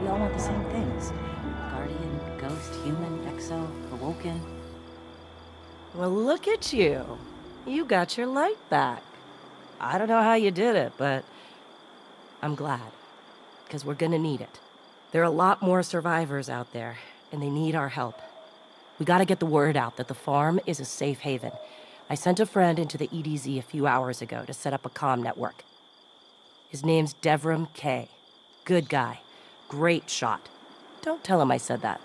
all want the same things. Guardian, ghost, human, exo, awoken. Well, look at you. You got your light back. I don't know how you did it, but I'm glad. Because we're gonna need it. There are a lot more survivors out there, and they need our help. We gotta get the word out that the farm is a safe haven. I sent a friend into the EDZ a few hours ago to set up a comm network. His name's Devram K. Good guy. Great shot. Don't tell him I said that.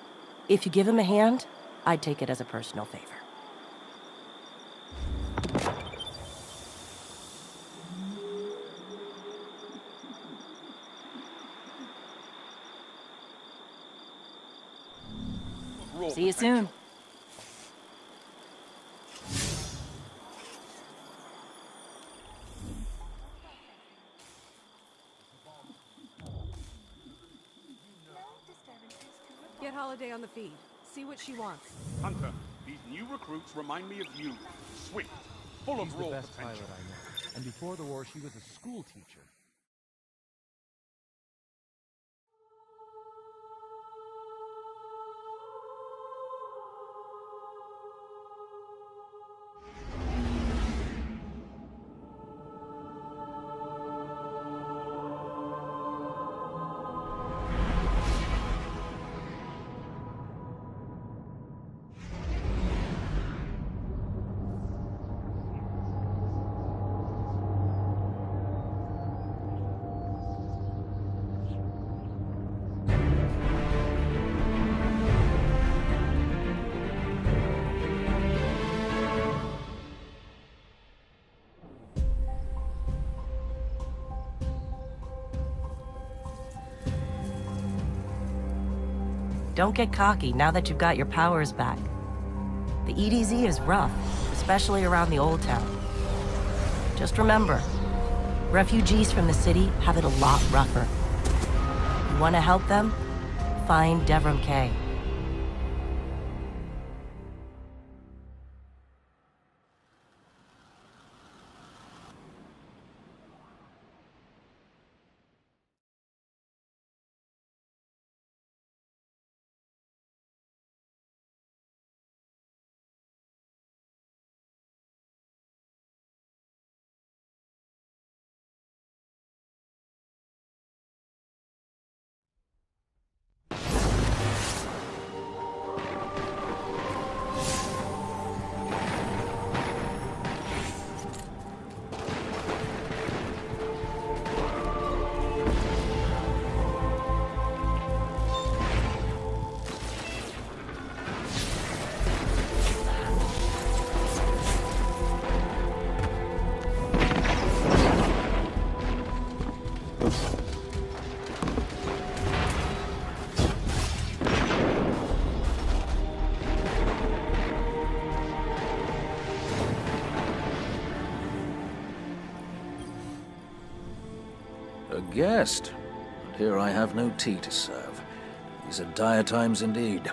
If you give him a hand, I'd take it as a personal favor. See you soon. Get Holiday on the feed. See what she wants. Hunter, these new recruits remind me of you. Swift, full of raw She's the best potential. pilot I know. And before the war, she was a school teacher. Don't get cocky now that you've got your powers back. The EDZ is rough, especially around the Old Town. Just remember, refugees from the city have it a lot rougher. You want to help them? Find Devram K. A guest, and here I have no tea to serve. These are dire times indeed.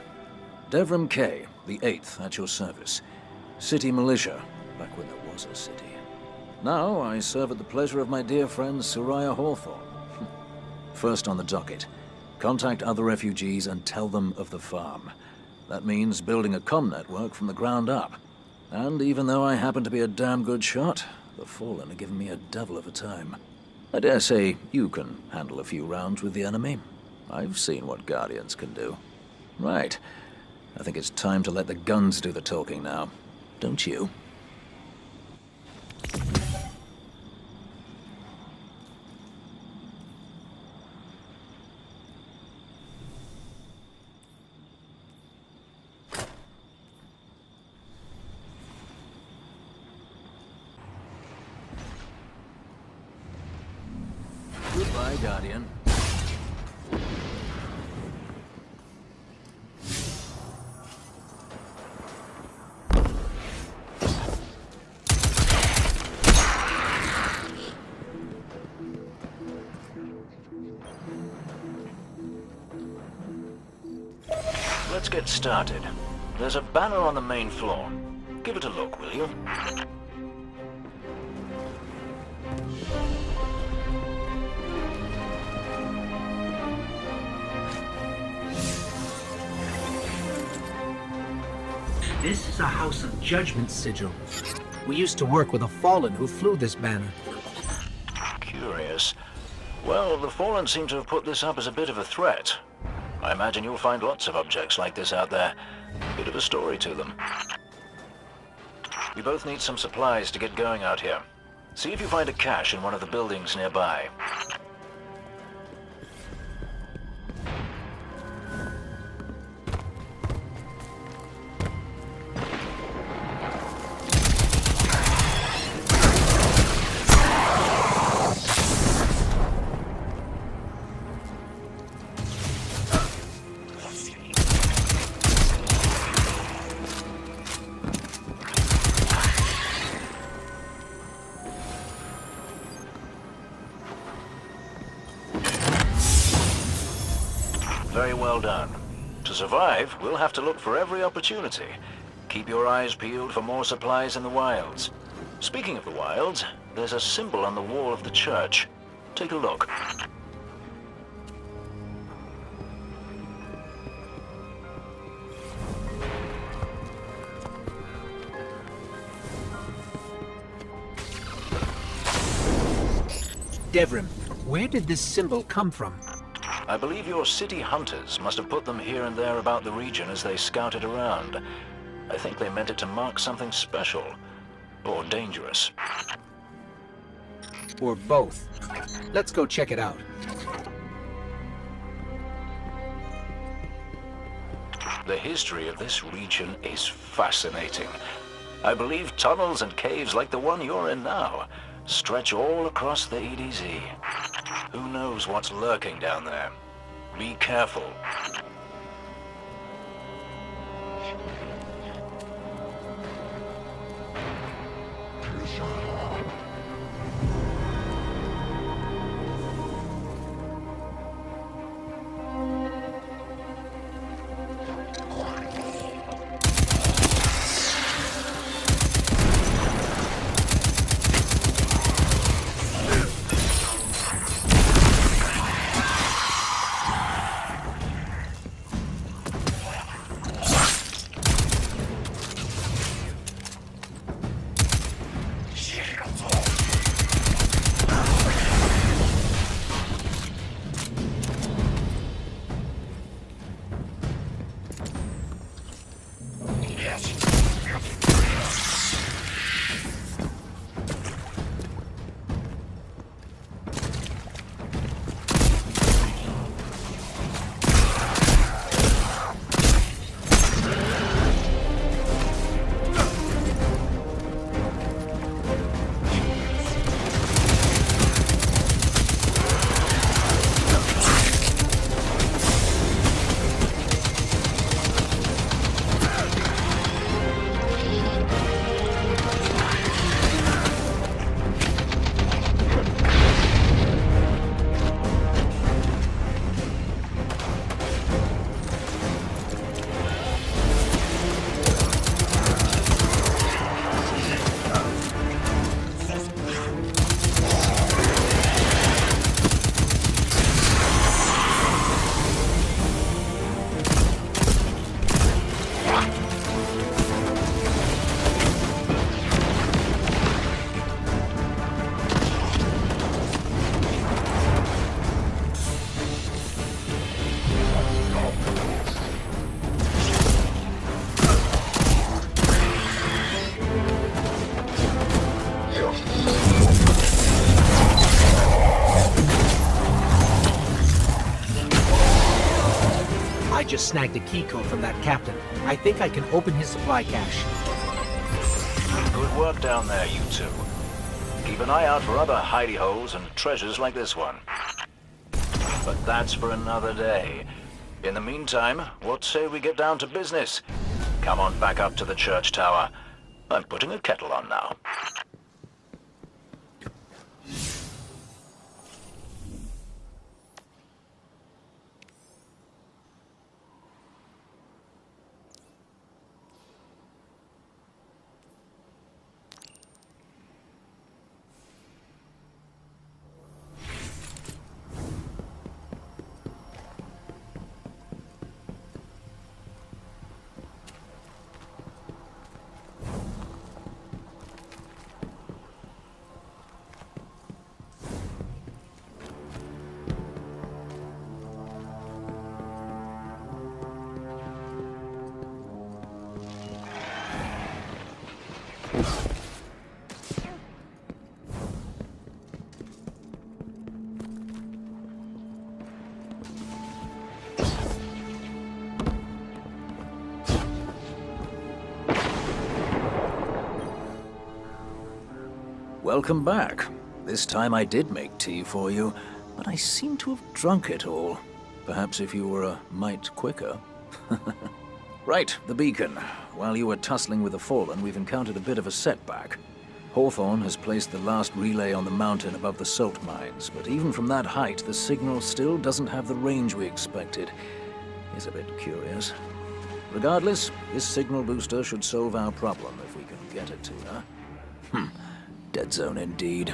Devram K, the 8th, at your service. City militia, back when there was a city. Now I serve at the pleasure of my dear friend Soraya Hawthorne. First on the docket, contact other refugees and tell them of the farm. That means building a comm network from the ground up. And even though I happen to be a damn good shot, the Fallen are giving me a devil of a time. I dare say you can handle a few rounds with the enemy. I've seen what Guardians can do. Right. I think it's time to let the guns do the talking now. Don't you? Goodbye, Guardian. Let's get started. There's a banner on the main floor. Give it a look, will you? This is a House of Judgment sigil. We used to work with a Fallen who flew this banner. Curious. Well, the Fallen seem to have put this up as a bit of a threat. I imagine you'll find lots of objects like this out there. Bit of a story to them. We both need some supplies to get going out here. See if you find a cache in one of the buildings nearby. Very well done. To survive, we'll have to look for every opportunity. Keep your eyes peeled for more supplies in the wilds. Speaking of the wilds, there's a symbol on the wall of the church. Take a look. Devrim, where did this symbol come from? I believe your city hunters must have put them here and there about the region as they scouted around. I think they meant it to mark something special. Or dangerous. Or both. Let's go check it out. The history of this region is fascinating. I believe tunnels and caves like the one you're in now stretch all across the EDZ. Who knows what's lurking down there? Be careful. Just snagged a key code from that captain. I think I can open his supply cache. Good work down there, you two. Keep an eye out for other hidey holes and treasures like this one. But that's for another day. In the meantime, what say we get down to business? Come on back up to the church tower. I'm putting a kettle on now. Welcome back. This time I did make tea for you, but I seem to have drunk it all. Perhaps if you were a mite quicker. Right, the beacon. While you were tussling with the Fallen, we've encountered a bit of a setback. Hawthorne has placed the last relay on the mountain above the salt mines, but even from that height, the signal still doesn't have the range we expected. It's a bit curious. Regardless, this signal booster should solve our problem if we can get it to her. Dead zone indeed.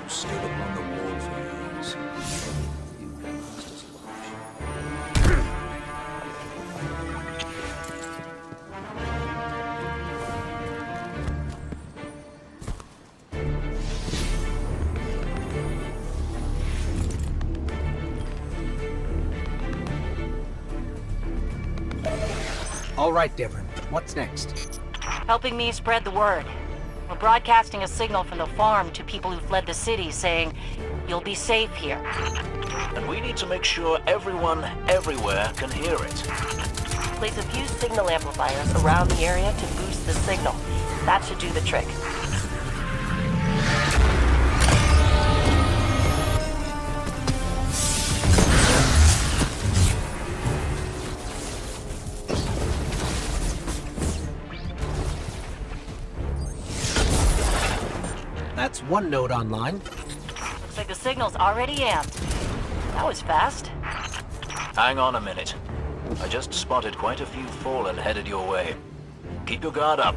Stood upon the wall for years. You can last as long. All right, Devon. What's next? Helping me spread the word. We're broadcasting a signal from the farm to people who fled the city saying, you'll be safe here. And we need to make sure everyone, everywhere, can hear it. Place a few signal amplifiers around the area to boost the signal. That should do the trick. That's one node online. Looks like the signal's already amped. That was fast. Hang on a minute. I just spotted quite a few Fallen headed your way. Keep your guard up.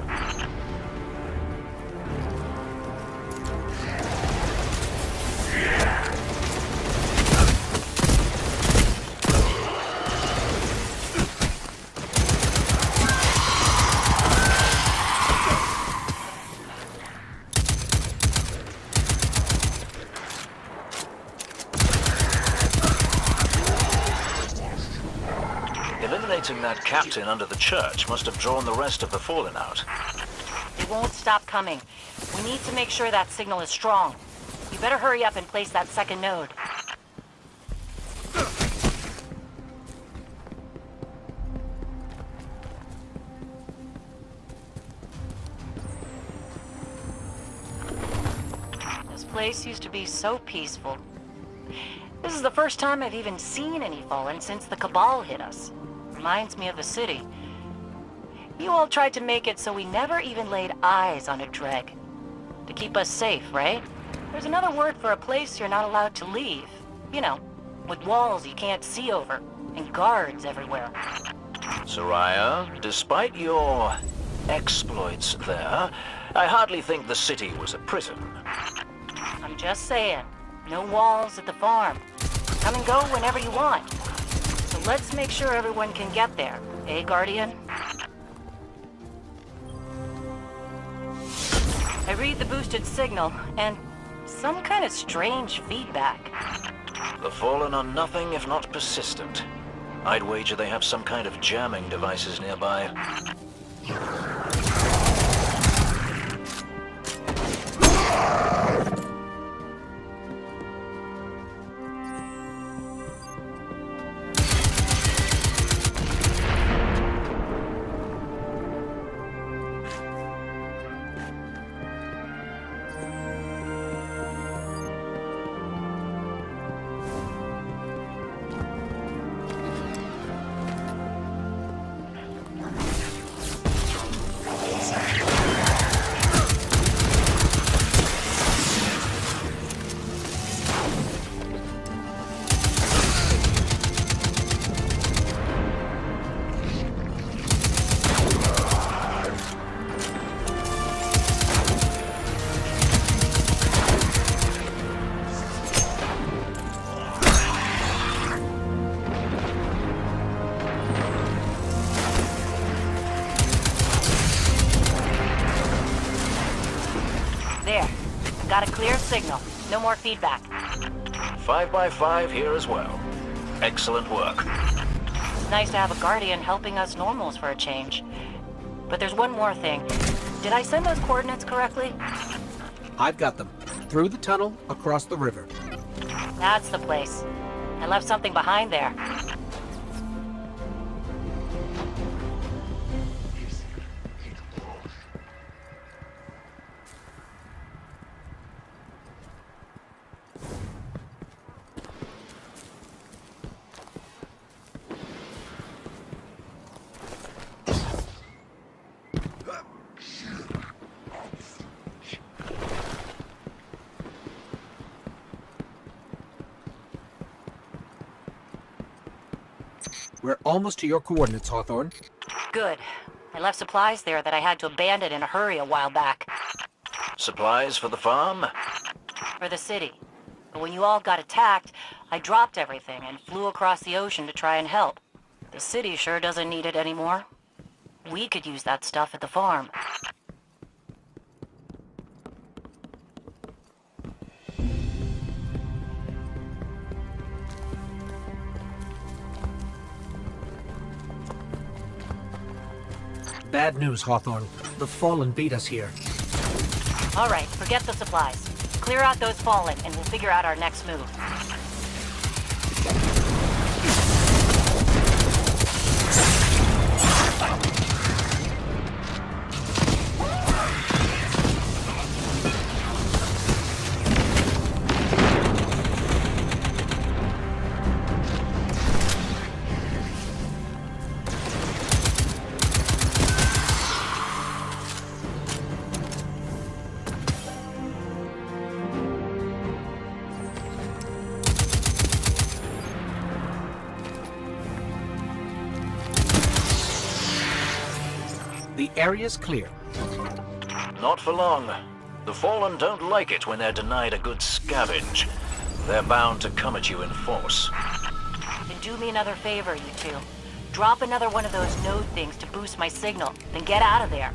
Eliminating that captain under the church must have drawn the rest of the Fallen out. They won't stop coming. We need to make sure that signal is strong. You better hurry up and place that second node. This place used to be so peaceful. This is the first time I've even seen any Fallen since the Cabal hit us. Reminds me of the city. You all tried to make it so we never even laid eyes on a dreg. To keep us safe, right? There's another word for a place you're not allowed to leave. You know, with walls you can't see over, and guards everywhere. Soraya, despite your exploits there, I hardly think the city was a prison. I'm just saying, no walls at the farm. Come and go whenever you want. So let's make sure everyone can get there, eh, Guardian? I read the boosted signal, and some kind of strange feedback. The Fallen are nothing if not persistent. I'd wager they have some kind of jamming devices nearby. signal. No more feedback. 5 by 5 here as well. Excellent work. It's nice to have a guardian helping us normals for a change. But there's one more thing. Did I send those coordinates correctly? I've got them. Through the tunnel, across the river. That's the place. I left something behind there. We're almost to your coordinates, Hawthorne. Good. I left supplies there that I had to abandon in a hurry a while back. Supplies for the farm? For the city. But when you all got attacked, I dropped everything and flew across the ocean to try and help. The city sure doesn't need it anymore. We could use that stuff at the farm. Bad news, Hawthorne. The Fallen beat us here. All right, forget the supplies. Clear out those Fallen, and we'll figure out our next move. The area's clear. Not for long. The Fallen don't like it when they're denied a good scavenge. They're bound to come at you in force. Then do me another favor, you two. Drop another one of those node things to boost my signal, then get out of there.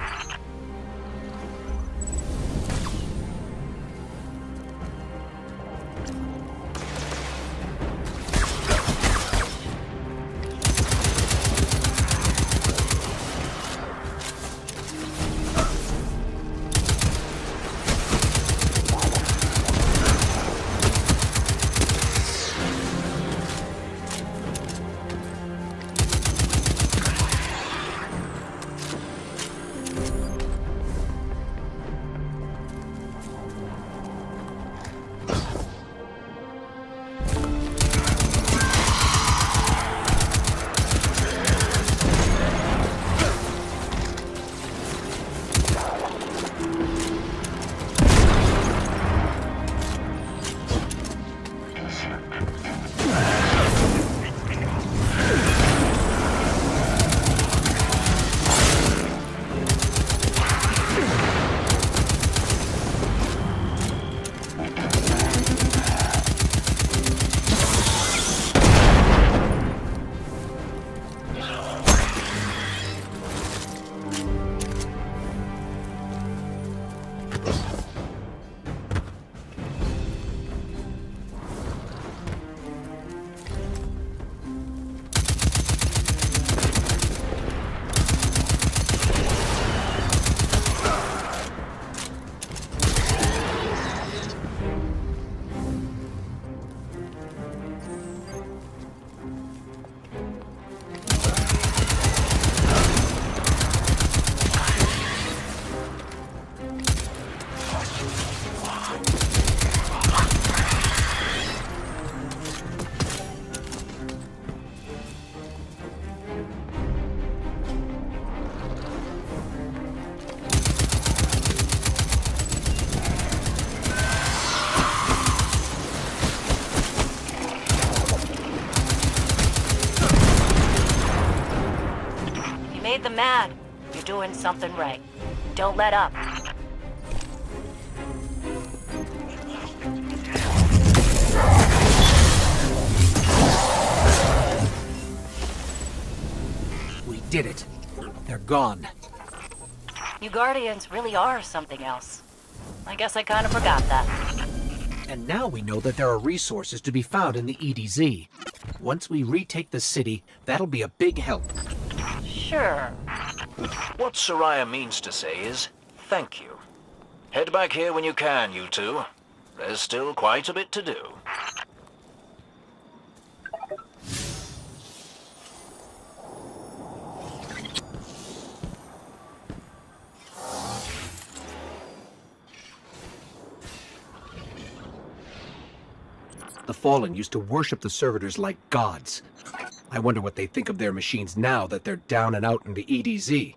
Made them mad. You're doing something right. Don't let up. We did it. They're gone. You Guardians really are something else. I guess I kind of forgot that. And now we know that there are resources to be found in the EDZ. Once we retake the city, that'll be a big help. Sure. What Soraya means to say is, thank you. Head back here when you can, you two. There's still quite a bit to do. The Fallen used to worship the servitors like gods. I wonder what they think of their machines now that they're down and out in the EDZ.